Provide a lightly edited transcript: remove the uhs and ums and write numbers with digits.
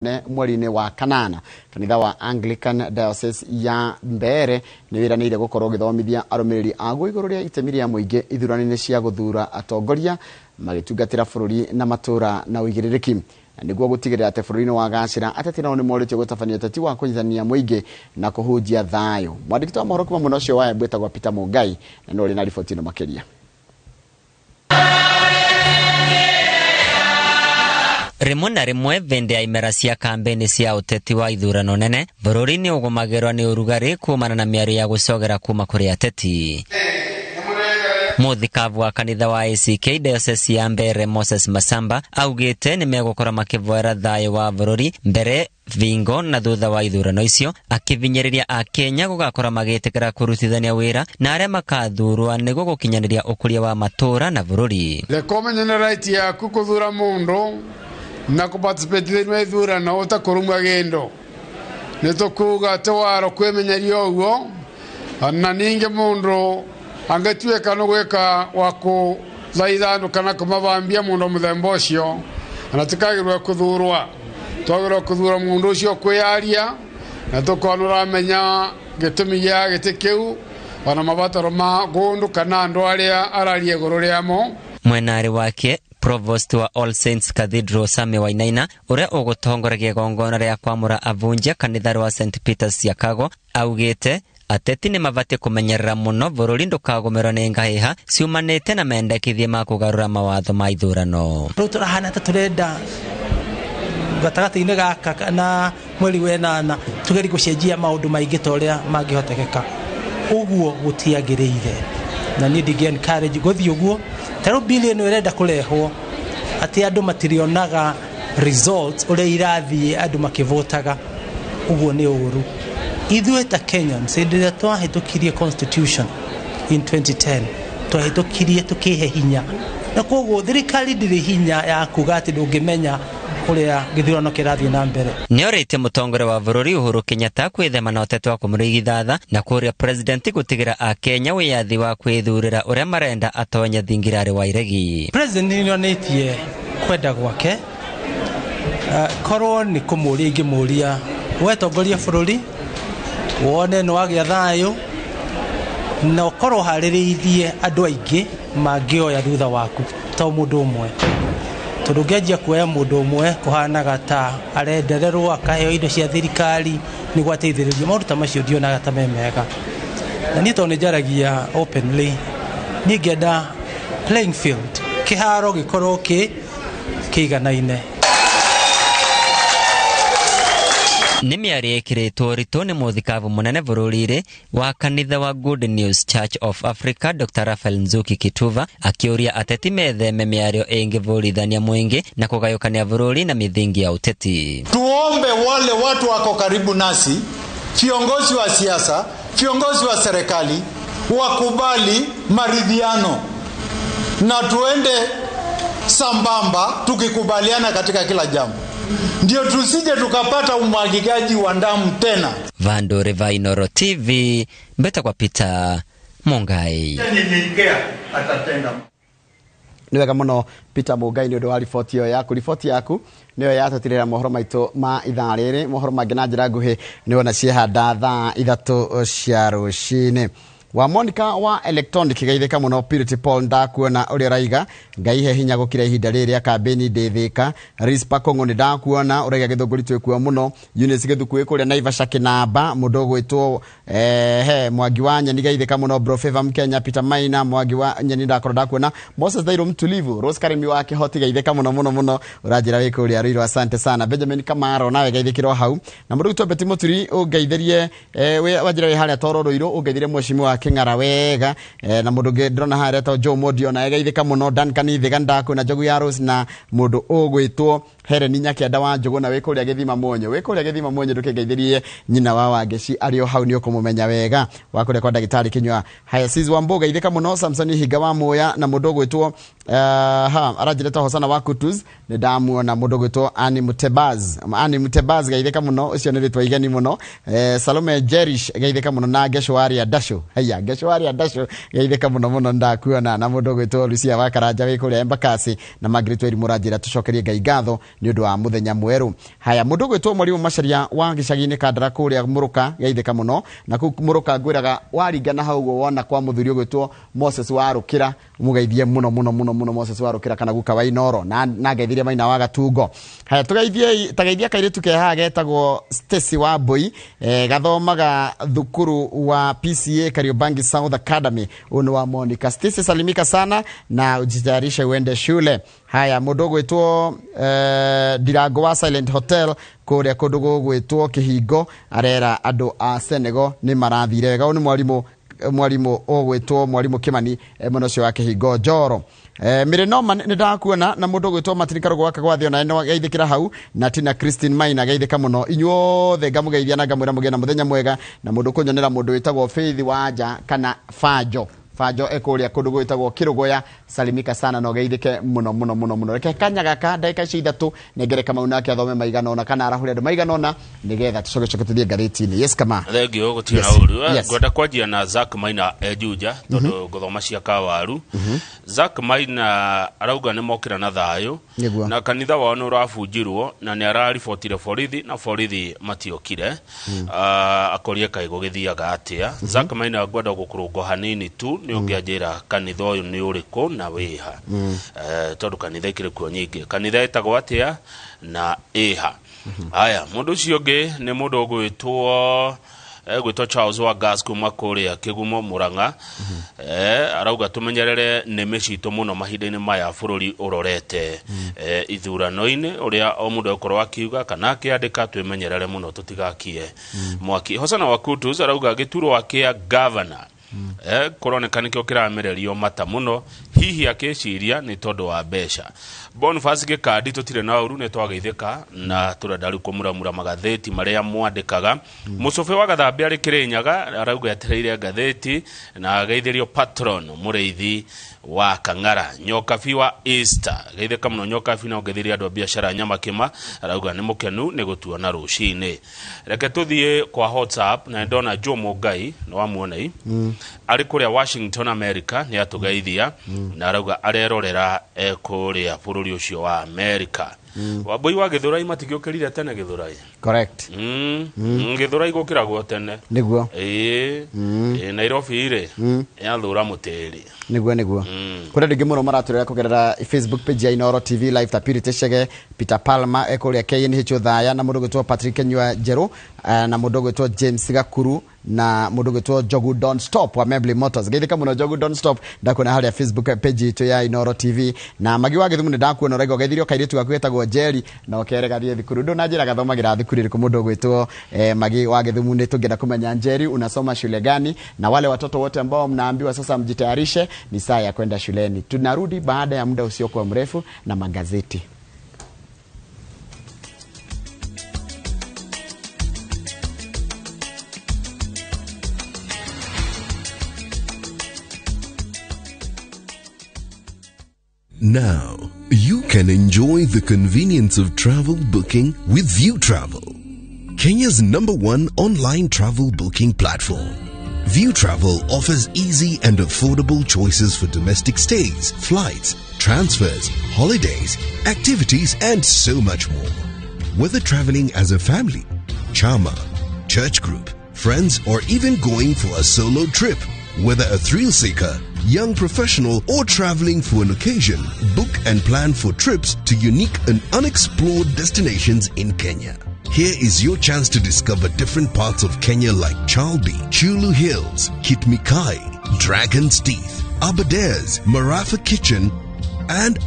mweri-inĩ wa kanana kanitha wa Anglican Diocese ya Mbeere nĩ wĩranĩire gũkorwo gĩthomithia arũmĩrĩri aguo igũrũ rĩa itemi rĩa mũingĩ ithurano-inĩ cia gũthura atongoria magĩtungatĩra bũrũri na matũra na ũigĩrĩrĩki nĩguo gũtigĩrĩra atĩ bũrũri-inĩ wa gacĩra ateti nao nĩ morĩtio gũtabania ũteti wa kũnyitithania mũingĩ na kũhunjia thayũ. Mwandĩki wa mohoro kuma mwena ũcio wa Embu etagwo Peter Mũngai na nĩ ũrĩ na riboti ĩno makĩria. Rimwe na rimwe vende ya imera cia kampeni cia uteti wa ithurano nene bũrũri-inĩ ũgũmagĩrwo nĩ ũrugarĩ kumana na mĩario ya gũcogera kuma kũrĩ ateti. Mũthikabu wa kanitha wa ACK Diocese ya Mbeere Moses Masamba augĩte nĩ megũkorwo makĩvoera thayũ wa bũrũri mbere vingo na thutha wa ithurano icio, akĩvinyĩrĩria Akenya gũgakorwo magĩtĩkĩra kũrutithania wĩra na arĩa makathurwa nĩguo gũkinyanĩria ũkũria wa matũra na bũrũri. Lekomenya right yaku kũthura mũndũ na kuparticipate thĩinĩ ithurano ũtakũrumwa gĩndo nĩ tũkuga tũwaro kwĩmenyeria ũguo na ningĩ mũndũ angĩtuĩka no gwĩka wa kũthaithana kana kũmavambia mũndũ mũthemba ũcio na tũkagĩrwo kũthurwa twagĩrwo kũthura mũndũ ũcio kwĩyaria na tũkorwo ũramenya gĩtũmi gĩa gĩtĩ kĩu ona mabataro ma gũndũ kana andũ arĩa araria igũrũ rĩamo. Mwenari wake Provost wa All Saints Cathedral Sami Wainaina ũrĩa ũgũtongoragia igongona rĩa kwamũra avunjia kanitha wa St Peter's Chicago augĩte ateti nĩ mabatiĩ kũmenyerera mũno bũrũri ndũkagũmĩrwo nĩ ngahĩha ciumanĩte na mendekithia ma kũgarũra mawatho ma ithurano. Rĩu tũrahana ta tũrenda gatagatĩ-inĩ gaka na mweri wenana tũgeri gũcenjia maũndũ maingĩ ta ũrĩa mangĩhotekeka. Ũguo gũtiagĩrĩire na niĩ ndingĩ encourage gũthiĩ ũguo. Tarũ bilioni ũrenda kũrehwo atĩ andũ matirionaga results ũrĩa irathiĩ andũ makĩvotaga. Ũguo nĩ ũru. Ithuĩ ta Kenyans rĩrĩa twahĩtũkirie constitution in 2010 twahĩtũkirie tũkĩhe hinya na koguo thirikari ndĩrĩ hinya ya kuga atĩ ndũngĩmenya ũrĩa gĩthurano kĩrathiĩ na mbere. Nĩorĩtie mũtongoria wa bũrũri Uhuru Kenyatta kwĩthema na ũteti wa kũmũrigithatha na kũria president gũtigĩra Akenya wĩyathi wa kwĩthurĩra ũrĩa marenda atonye thingirarĩ wa iregi. President nĩonĩtie kwenda gwake korwo nĩ kũmũria ingĩmũria wetongoria bũrũri wone nĩ wagĩa thayũ na ũkorwo harĩrĩithie andũ aingĩ mangĩoya thutha waku ta mũndũ ũmwe. Tondũ ngĩanjia kuoya mũndũ ũmwe kũhanaga ta arendererwo akaheo indo cia thirikari nĩguo ateithĩrĩrio maũndũ ta macio ndionaga ta memega. Na niĩ tondũ nĩnjaragia openly niĩ ngĩenda playing field kĩharo gĩkorwo kĩiganaine. Nĩ mĩario ĩkĩrĩtwo ritũ nĩ mũthikabu mũnene bũrũri-inĩ wa kanitha wa Good News Church of Africa Dr. Raphael Nzuki Kituva akĩũria ateti metheme mĩario ĩngĩvũrithania mũingĩ na kũgayũkania bũrũri na mithingi ya uteti. Tuombe wale watu wako karibu nasi, viongozi wa siasa, viongozi wa serikali wakubali maridhiano na tuende sambamba tukikubaliana katika kila jambo. Ndio tusije tukapata umwagikaji wa damu tena. Vandore Vainoro TV mbeta kwa Peter Mũngai. Nĩ wega mũno Peter Mũngai nĩ ũndũ wa riboti ĩyo yaku. Riboti yaku nĩyo yatũtirĩra mohoro maitũ ma ithaa rĩrĩ. Mohoro mangĩ na njĩra nguhĩ nĩwona ciehanda thaa 3 cia rũcinĩ. Wa Monica wa Electronic gaithĩka mũno Purity Paul ndakuona ũrĩa raiga ngaihe hinya gũkira ihinda rĩrĩ ya kambeni ndĩthĩka. Rispa Kongo nĩ ndakuona ũraiga gĩthũngũri twĩkuo mũno. Eunice Gĩthukũ kũrĩa Naivasha Kĩnamba mũndũ gwĩtwo Mwangi wa Nyeni gaithĩka mũno Bro Favor Mkenya Peter Maina Mwangi wa Nyeni ndakuona Moses Dairo Mtulivu Rose Karimi wa Kĩhoti gaithĩka mũno ũranjĩra wĩkũ ũrĩa Rũiro asante sana. Benjamin Kamaro nawe gaithĩkĩrwo hau na mũndũ gwĩtwo Betty Mũturi ũngeithĩrie wanjĩra wĩ harĩa Toro Rũiro ũngeithĩrie mheshimiwa Kĩng'ara wega na mũndũ ũngĩ ndĩrona harĩa ta Joe Modio na gaithĩka mũno Duncan Ithiga ndakwĩna Njogu ya Rose na mũndũ ũgwĩtwo Helen Nyakĩanda wa Njogu na wĩkũrĩa Gĩthima Mwonyo ndũkĩngeithĩrie nyina wa Wangeci arĩ o hau nĩ ũkũmũmenya wega wakũrĩa kwa ndagĩtarĩ Kinyua. Haya Sis wa Mboga gaithĩka mũno Samson Higa wa Moya na mũndũ ũgwĩtwo arajireta hosana wa Kutuz ni ndamuona mundu gwitwo Ani Mutebaz gaitheka muno ucio ni ritwa igeni muno. Salome Jerish gaitheka muno na Geshwari Adasho gaitheka muno ndakuona na mundu gwitwo Lucia wa Karanja wi kuria Embakasi na Margaret Weri Murajira tucokerie Ngai ngatho ni undu wa muthenya mweru. Haya mundu gwitwo Mwalimu Macharia wa gicagini Kandara kuria Muruka gaitheka muno na ku Muruka ngwiraga waringana hau wona kwa muthurio gwitwo Moses wa Rukira mugeithie muno Moses wa Rukira kana guka wa Inoro na ngaithirie Maina wa Gatungo. Haya tageithia kairitu ke haha getagwo Stacy wa Boy gathomaga thukuru wa PCA Kariobangi South Academy uno wa Monica. Stacy salimika sana na ujitayarishe uende shule. Haya mundu gwitwo Ndirango wa Silent Hotel kuria kundu gwitwo Kihingo arera andu a Senegal ni marathire wega ni mwalimu ogwitwo mwalimu Kimani munocio wa Kihingo Njoro. Mirenoma ni ndakuona na mundu gwitwo Matirika Rugo waka gwathio na eno geithikira hau na Tina Christine Maina geithika muno inyuothe ngamugeithia na ngamwira mugena muthenya mwega na mundu kunyonera mundu witagwo Faith Wanja kana Fajo ekuria kundu gwitagwo Kirugoya salimika sana no geithike muno reke kanyaga ka ndagika 3 negereka mauna ke athome maigana ona kana arahuri andu maigana ona nigetha tucoke tuthie ngathiti-ini. Yes kama thengio gutina uru gwenda kwanjia na Zack Maina Juja tondu guthoma cia kawaru. Zack Maina arauga ni mokira na thayo na kanitha wao no rafujirwo na ni araribotire borithi na borithi matiokire akorie kaigo githiaga atia. Zack Maina gwenda gukurungo hanini tu ni ungianjira kanitha uyu ni uriku na wiha tondu kanitha ikire kuo nyingi kanitha etagwo atia na iha. Haya mundu ucio ngi ni mundu gwitwo Charles wa Gas kuma kuria Kigumo Muranga. Arauga tumenyerere neme cito muno mahinda-ini maya bururi urorete ithurano-ini uria o mundu akorwo akiuga kana akiandika twemenyerere muno tutigakie mwaki. Hosana wa Kutuz arauga gituro akia governor koroneka nikio kiramererio mata muno hihi akeciria ni tondu wa besha. Boniface Gikadi tutire na uru ne twageitheka na turadaru kumuramura magatheti maria mwandikaga. Musofe wa Gathambi ari Kirinyaga arauga atereire gatheti na ageithirio patron mureithi wa Kang'ara. Nyokabi wa Easter geitheka muno Nyokabi na ugeithiria andu biashara Nyamakima arauga ni mukenu ni gutuona rucini. Reke tuthie kwa WhatsApp na ndona Jomo Ngai no wamuona ari kuria Washington America ni atugeithia na arauga arerorera kuria bururi ucio wa America. Waboi wa Githurai matigiokirire tene Githurai. Correct. Githurai gukiragwo tene. Niguo. Nairobi ire ya thura muteri. Niguo. Kuri ndingi muno maraturira kugerera Facebook page ya Inoro TV live tapiri teshege Peter Palma ekuria KNH thaya na mundu gwitwo Patrick Nywa Jero na mundu gwitwo James Gakuru na mundu gwitwo Jogu Don't Stop wa Mebli Motors. Geithika muno Jogu Don't Stop ndakona hali ya Facebook page itu ya Inoro TV na magi wa githumu ndakuona rego geithirio kairitu gakwetagwo Jerry na okeregarie thikuru ndo najira gathomagira thikuru iriku mundu gwitwo magi wa githumu ni tungenda kumenya Jerry unasoma shule gani na wale watoto wote ambao mnaambiwa sasa mjitayarishe ni saa ya kwenda shuleni. Tunarudi baada ya muda usiokuwa mrefu na magazeti. Now, you can enjoy the convenience of travel booking with View Travel, Kenya's #1 online travel booking platform. View Travel offers easy and affordable choices for domestic stays, flights, transfers, holidays, activities, and so much more. Whether traveling as a family, chama, church group, friends, or even going for a solo trip, whether a thrill seeker, young professional, or traveling for an occasion, book and plan for trips to unique and unexplored destinations in Kenya. Here is your chance to discover different parts of Kenya like Chalbi, Chulu Hills, Kitmikai, Dragon's Teeth, Aberdares, Marafa Kitchen, and other